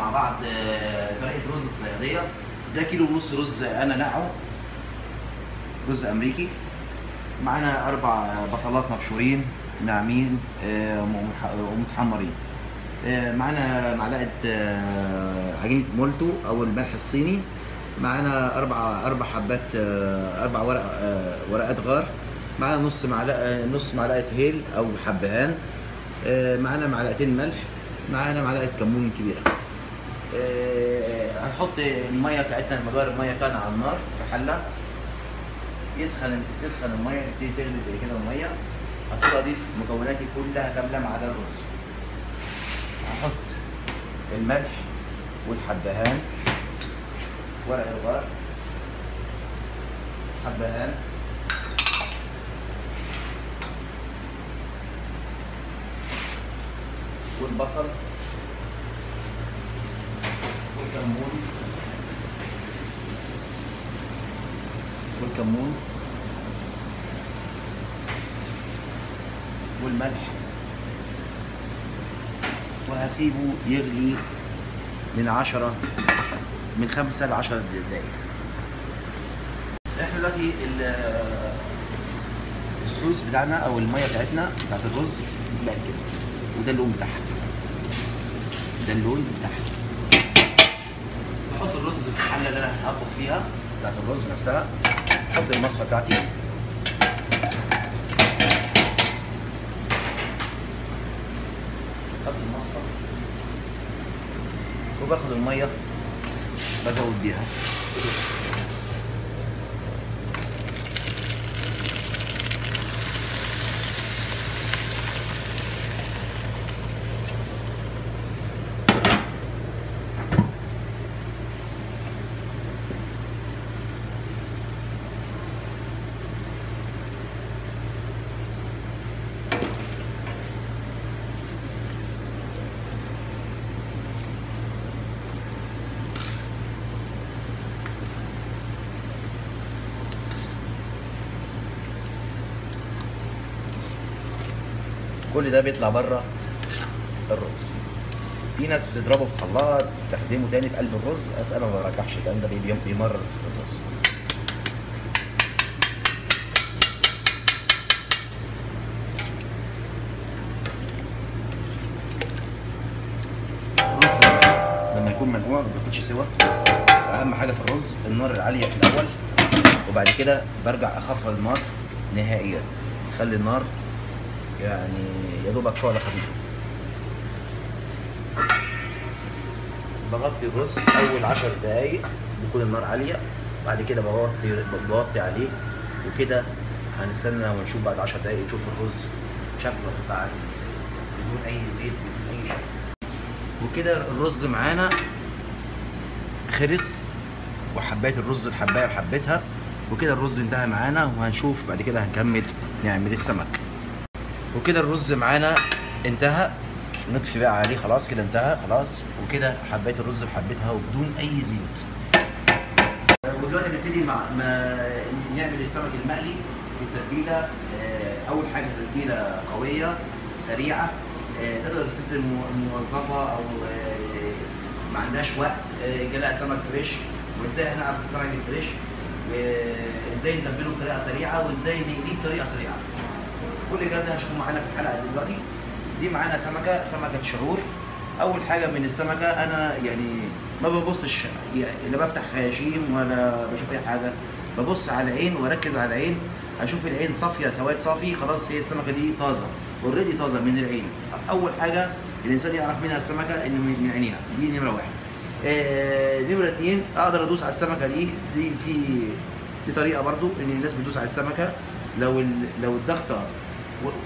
مع بعض طريقه رز الصياديه. ده كيلو ونص رز انا نقعه، رز امريكي. معانا 4 بصلات مبشورين ناعمين ومتحمرين. معانا معلقه عجينه مولتو او الملح الصيني. معانا 4 حبات 4 ورقات غار. معانا نص معلقه هيل او حبهان. معانا معلقتين ملح. معانا معلقه كمون كبيره. هنحط الميه بتاعتنا، مقدار الميه بتاعنا على النار في حله. تسخن الميه، تبتدي تغلي زي كده الميه. هبتدي اضيف مكوناتي كلها كامله ما عدا الرز. هحط الملح والحبهان، ورق الغار، حبهان، والبصل والكمون والملح، وهسيبه يغلي من 5 ل 10 دقايق. احنا دلوقتي الصوص بتاعنا او الميه بتاعتنا بتاعت الرز بقت كده، وده اللون بتاعها، ده اللون بتاعها. بحط الرز في الحله اللي انا هطبخ فيها بتاعت الرز نفسها. احط المصفى بتاعتي، احط المصفى وباخد الميه بزود بيها. كل ده بيطلع بره الرز. في ناس بتضربه في خلاط تستخدمه تاني في قلب الرز، بس انا ما برجحش الكلام ده، بيمرر في الرز. الرز لما يكون منقوع ما بياخدش سوا. اهم حاجه في الرز النار العاليه في الاول، وبعد كده برجع اخفض النار نهائيا، اخلي النار يعني يا دوبك شعلة خفيفة. بغطي الرز أول 10 دقايق بيكون النار عالية، بعد كده بوطي عليه، وكده هنستنى ونشوف بعد 10 دقايق نشوف الرز شكله هيبقى عامل ازاي بدون أي زيت بدون أي شيء. وكده الرز معانا خلص، وحباية الرز الحباية وحبيتها، وكده الرز انتهى معانا. وهنشوف بعد كده هنكمل نعمل السمك. وكده الرز معانا انتهى، نطفي بقى عليه، خلاص كده انتهى خلاص. وكده حبيت الرز بحبتها وبدون اي زيت. ودلوقتي نبتدي نعمل السمك المقلي بالتتبيله. اول حاجه تتبيله قويه سريعه، تقدر الست الموظفه او ما عندهاش وقت جالها سمك فريش، وازاي هنعرف السمك الفريش، وازاي نتبله بطريقه سريعه، وازاي نقليه بطريقه سريعه. كل الكلام ده هنشوفه معانا في الحلقه دلوقتي. دي معانا سمكه شعور. اول حاجه من السمكه انا يعني ما ببصش لا بفتح خياشيم ولا بشوف اي حاجه، ببص على عين واركز على عين، اشوف العين صافيه سواد صافي، خلاص هي السمكه دي طازه، اوريدي طازه من العين. اول حاجه الانسان يعرف منها السمكه ان من عينيها، دي نمره 1. نمره 2 اقدر ادوس على السمكه دي طريقه برضو ان الناس بتدوس على السمكه. لو الضغطه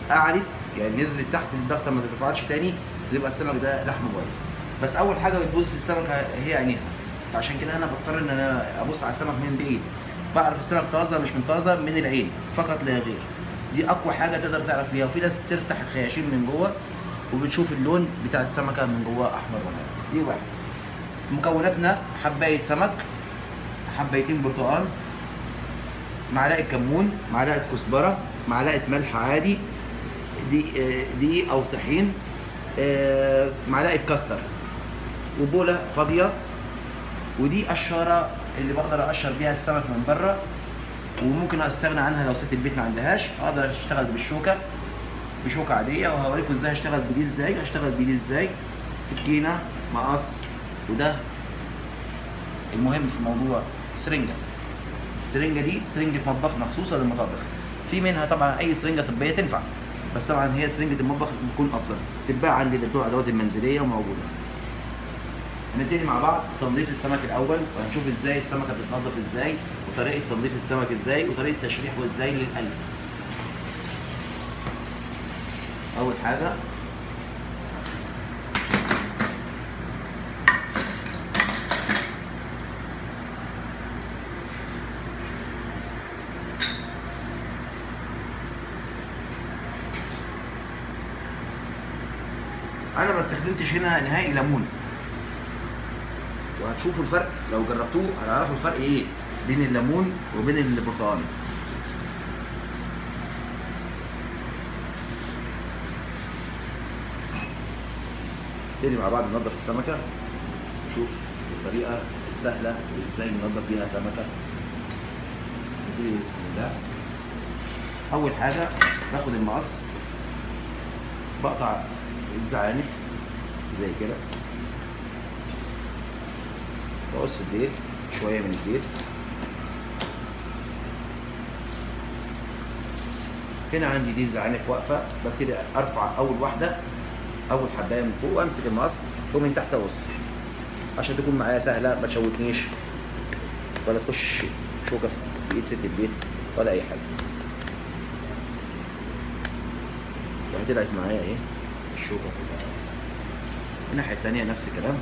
قعدت يعني نزلت تحت الضغطه ما ترفعتش تاني، يبقى السمك ده لحمه كويس. بس اول حاجه بتبوظ في السمكه هي عينيها، فعشان كده انا بضطر ان انا ابص على السمك من بعيد، بعرف السمك طازه مش من طازه من العين فقط لا غير. دي اقوى حاجه تقدر تعرف بيها. وفي ناس بتفتح الخياشيم من جوه وبتشوف اللون بتاع السمكه من جوه احمر ولا. دي واحد. مكوناتنا حبايه سمك، حبايتين برتقال، معلقه كمون، معلقه كزبره، معلقه ملح عادي، دقيق او طحين، معلقه كاستر، وبوله فاضيه، ودي قشاره اللي بقدر اقشر بيها السمك من بره، وممكن استغنى عنها لو ست البيت ما عندهاش. اقدر اشتغل بالشوكه، بشوكه عاديه، وهوريكم ازاي هشتغل بدي ازاي. هشتغل بدي ازاي؟ سكينه، مقص، وده المهم في الموضوع سرنجه. السرنجه دي سرنجه مطبخ مخصوصه للمطابخ، في منها طبعا اي سرنجه طبيه تنفع، بس طبعا هي سرنجه المطبخ بتكون افضل، تتباع عندي اللي بتوع الادوات المنزليه وموجوده. هنبتدي مع بعض تنظيف السمك الاول، وهنشوف ازاي السمكه بتتنظف ازاي، وطريقه تنظيف السمك ازاي، وطريقه تشريحه ازاي للقلب. اول حاجه انا ما استخدمتش هنا نهائي ليمون، وهتشوفوا الفرق لو جربتوه، هتعرفوا الفرق ايه بين الليمون وبين البرتقال. نبتدي مع بعض ننظف السمكه، نشوف الطريقه السهله ازاي ننظف بيها سمكه. نبتدي بسم الله. اول حاجه باخد المقص، بقطع الزعانف زي كده، بقص الديل شويه من الديل. هنا عندي دي الزعانف واقفه، ببتدي ارفع اول واحده، اول حبايه من فوق، وامسك المقص ومن تحت اقص عشان تكون معايا سهله، ما تشوكنيش ولا تخش شوكه في ايد ست البيت ولا اي حاجه. طلعت معايا ايه الشوكه. الناحيه التانيه نفس الكلام،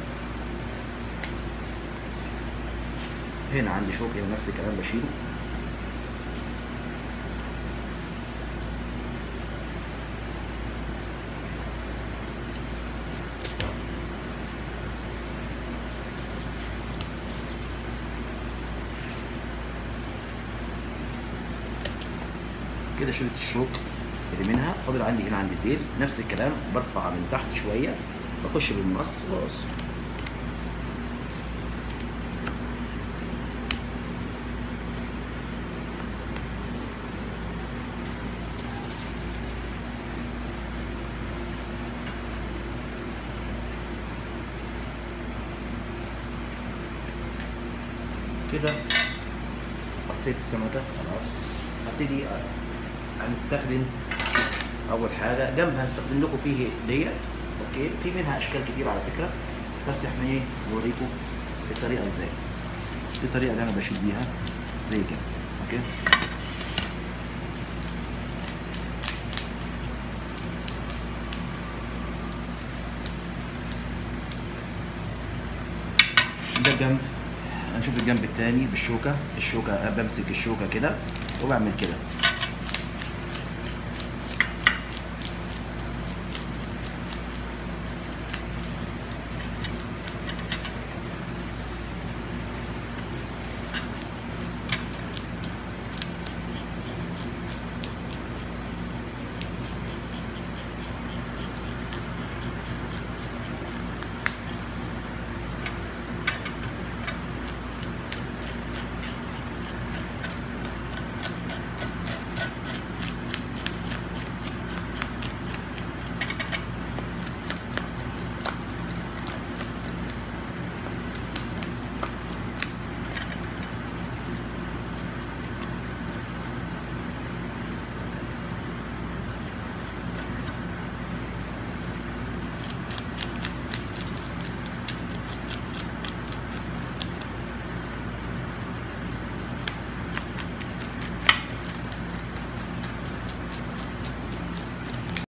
هنا عندي شوك، هنا نفس الكلام بشيله. كده شلت الشوك اللي منها، فاضل عندي هنا عند الديل نفس الكلام، برفع من تحت شويه، بخش بالمقص واقص. كده قصيت السمكه خلاص. هبتدي هنستخدم اول حاجه جنبها، هستخدم لكم فيه ديت، اوكي، في منها اشكال كتير على فكره، بس احنا ايه نوريكم الطريقه ازاي. دي الطريقه اللي انا بشيل بيها زي كده، اوكي. ده الجنب، هنشوف الجنب التاني بالشوكه. الشوكه بمسك الشوكه كده وبعمل كده،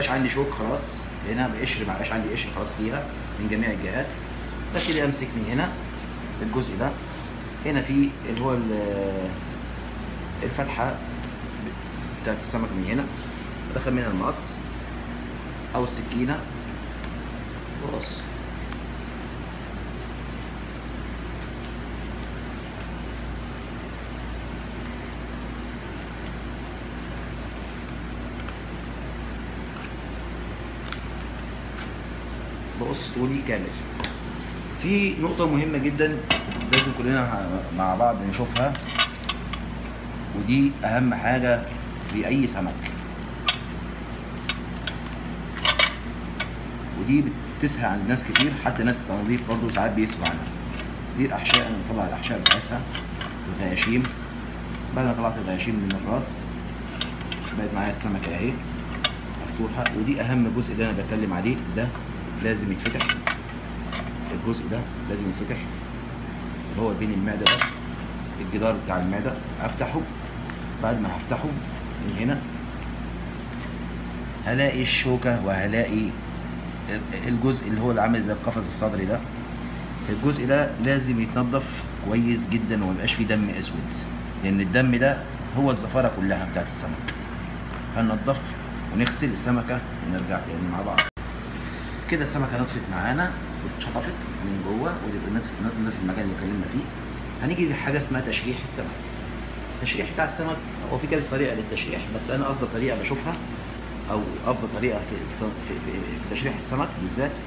عندي شوك خلاص هنا بقشر، ما بقاش عندي قشر خلاص فيها من جميع الجهات. ببتدي امسك من هنا الجزء ده، هنا في اللي هو الفتحه بتاعت السمك من هنا، بدخل منها المقص او السكينه واقص. بقص طولي كامل. في نقطة مهمة جدا لازم كلنا مع بعض نشوفها، ودي أهم حاجة في أي سمك، ودي بتسهى عند ناس كتير، حتى ناس التنظيف برضه ساعات بيسهوا عنها. دي الأحشاء، أنا بطلع الأحشاء بتاعتها، الغياشيم. بعد ما طلعت الغياشيم من الراس بقت معايا السمكة أهي مفتوحة، ودي أهم جزء اللي أنا بتكلم عليه، ده لازم يتفتح. الجزء ده لازم يتفتح، اللي هو بين المعدة ده، الجدار بتاع المعدة أفتحه. بعد ما هفتحه من هنا هلاقي الشوكة، وهلاقي الجزء اللي هو اللي عامل زي القفص الصدري ده. الجزء ده لازم يتنضف كويس جدا وميبقاش فيه دم اسود، لان الدم ده هو الزفاره كلها بتاعت السمك. هننضف ونغسل السمكه ونرجع تاني مع بعض. كده السمكه نطفت معانا واتشطفت من جوه، ودي نضف المكان اللي اتكلمنا فيه. هنيجي لحاجه اسمها تشريح السمك. التشريح بتاع السمك هو في كذا طريقه للتشريح، بس انا افضل طريقه بشوفها او افضل طريقه في تشريح السمك بالذات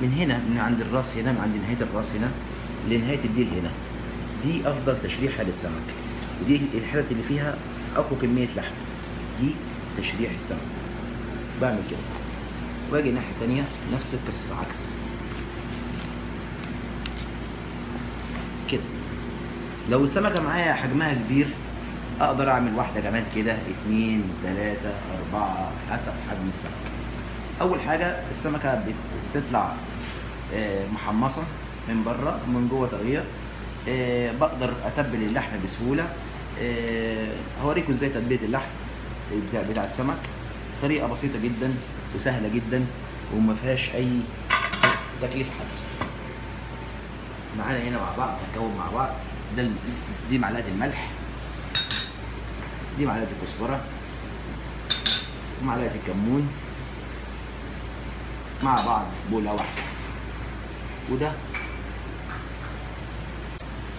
من هنا، من عند الراس هنا، من عند نهايه الراس هنا لنهايه الديل هنا. دي افضل تشريحه للسمك، ودي الحتت اللي فيها اقوى كميه لحم. دي تشريح السمك. بعمل كده واجي الناحيه الثانيه نفس القصه عكس كده. لو السمكه معايا حجمها كبير اقدر اعمل واحده كمان كده، 2 3 4 حسب حجم السمك. اول حاجه السمكه بتطلع محمصه من بره، من جوه طريه. بقدر اتبل اللحم بسهوله. هوريكم ازاي تتبيله اللحم بتاع السمك. طريقه بسيطه جدا وسهله جدا وما فيهاش اي تكلفه حد. معانا هنا مع بعض هنكون مع بعض. دي معلقه الملح، دي معلقه الكزبره، ومعلقه الكمون مع بعض في بوله واحده.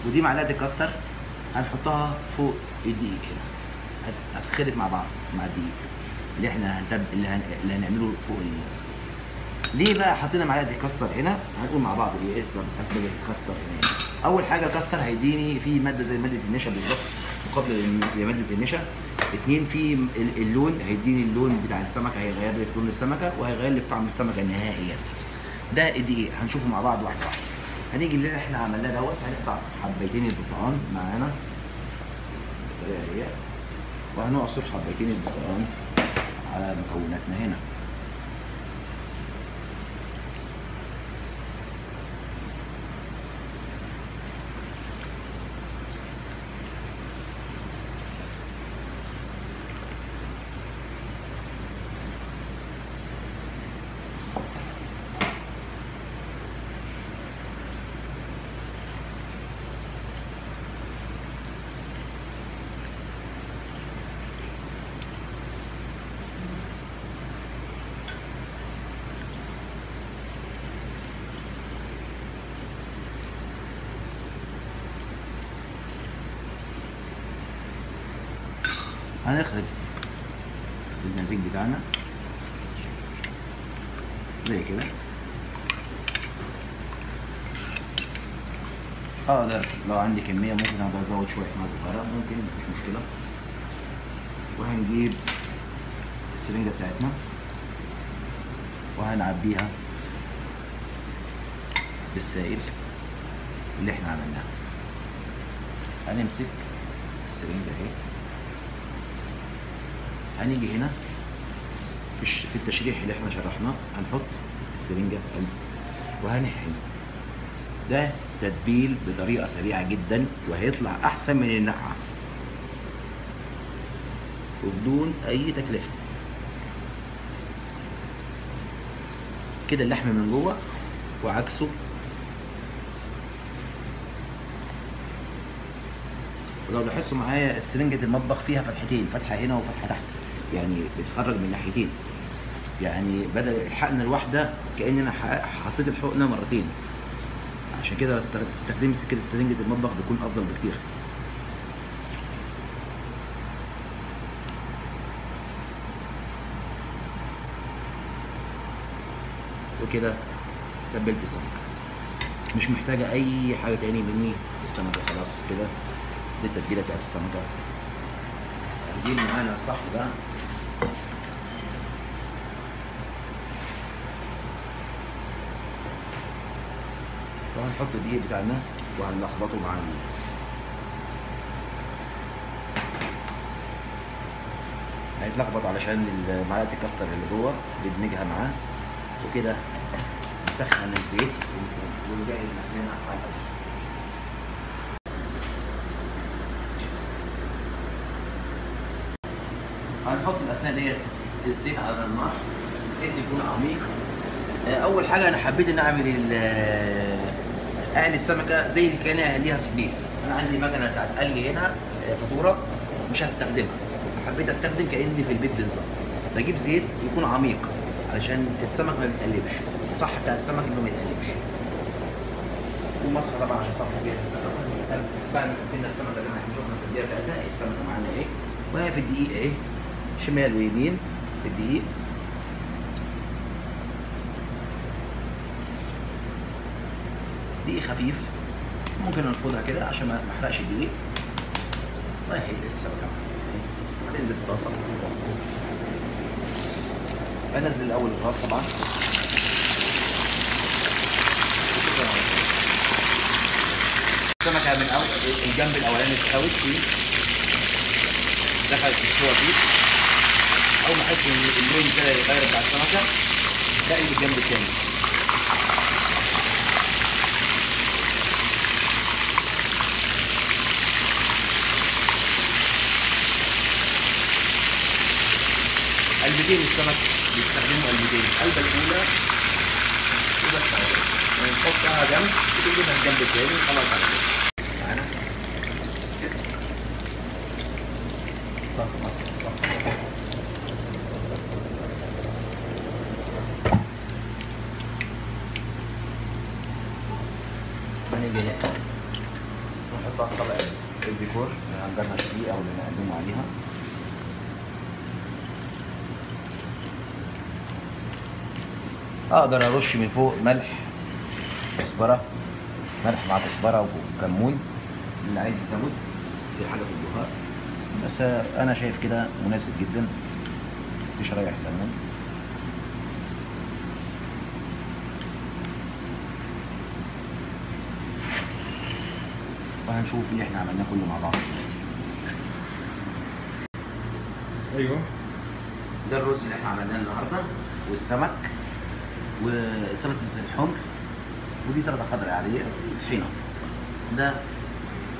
ودي معلقه الكاستر هنحطها فوق الدقيق هنا، هتتخلط مع بعض مع الدقيق اللي احنا اللي هنعمله فوق ليه بقى حطينا معلقه الكاستر هنا؟ هنقول مع بعض ايه اسباب الكاستر هنا. اول حاجه الكاستر هيديني فيه ماده زي ماده النشا بالظبط، مقابل لماده النشا. 2 في اللون، هيديني اللون بتاع السمكه، هيغير لي في لون السمكه وهيغير لي في طعم السمكه نهائيا. ده الدقيق هنشوفه مع بعض واحده واحده. هنيجي اللي احنا عملناه دوت، هنقطع حبيتين البرتقال معانا بالطريقه ديت، وهنعصر حبيتين البرتقال على مكوناتنا هنا. هنخرج المزيج بتاعنا زي كده. اقدر لو عندي كميه ممكن اقدر ازود شويه مع صغيره، ممكن مش مشكله. وهنجيب السرنجه بتاعتنا وهنعبيها بالسائل اللي احنا عملناه. هنمسك السرنجه اهي، هنيجي هنا في التشريح اللي احنا شرحناه هنحط السرنجه في قلب وهنحقن. ده تتبيل بطريقه سريعه جدا وهيطلع احسن من النقعه وبدون اي تكلفه. كده اللحم من جوه وعكسه. ولو لاحظتوا معايا السرنجة المطبخ فيها فتحتين، فتحة هنا وفتحة تحت، يعني بتخرج من ناحيتين. يعني بدل الحقنة الواحدة كأن انا حطيت الحقنة مرتين. عشان كده تستخدمي سرنجة المطبخ بيكون افضل بكتير. وكده تبلت السمك. مش محتاجه اي حاجه تاني مني. السمكه خلاص كده، دي التتبيله بتاعت السمكه. هنجيب معانا الصحن بقى، وهنحط الدقيق بتاعنا وهنلخبطه مع هيتلخبط علشان معلقه الكاستر اللي جوه بندمجها معاه. وكده نسخن الزيت ونجهز نفسنا على الأكل. هنحط الاثناء ديت الزيت على النار، الزيت يكون عميق. اول حاجه انا حبيت ان اعمل اقلي السمكه زي اللي كان اقليها في البيت. انا عندي مكنه بتاعت قلي هنا فاتوره مش هستخدمها، حبيت استخدم كاني في البيت بالظبط. بجيب زيت يكون عميق علشان السمك ما بيتقلبش، الصح بتاع السمك انه ما يتقلبش. ومصفى طبعا عشان اصفي بيها السمكه. بعد ما حطينا السمكه زي ما احنا شفنا التتبيله بتاعتها، السمكه معانا اهي، وهي في الدقيق اهي، شمال ويمين في الدقيق. دقيق خفيف، ممكن ننفضها كده عشان ما احرقش الدقيق. الله يحيي السمكه معانا. هننزل الطاسه، بنزل الاول الغاز طبعا. السمكه من اول الجنب الاولاني استوت فيه، دخلت في السوا فيه. اول ما احس ان اللون كده يتغير بتاع السمكه بقلب الجنب التاني. قلبتين السمك بيستخدموا قلبتين، القلبه الاولى وبس على كده، ونحطها جنب وتجيبها الجنب التاني خلاص على كده. معانا ضغط مصفى الصفر. هنيجي نحطها في طبق الديكور اللي هنجرش فيه او اللي نقدمه عليها. اقدر ارش من فوق ملح، كزبره، ملح مع كزبره وكمون، اللي عايز يزود في حاجه في البهار، بس انا شايف كده مناسب جدا. في شرايح ليمون، وهنشوف اللي احنا عملناه كله مع بعض دلوقتي. ايوه ده الرز اللي احنا عملناه النهارده، والسمك، وسلطه الحمر، ودي سلطه خضراء عاديه، وطحينه. ده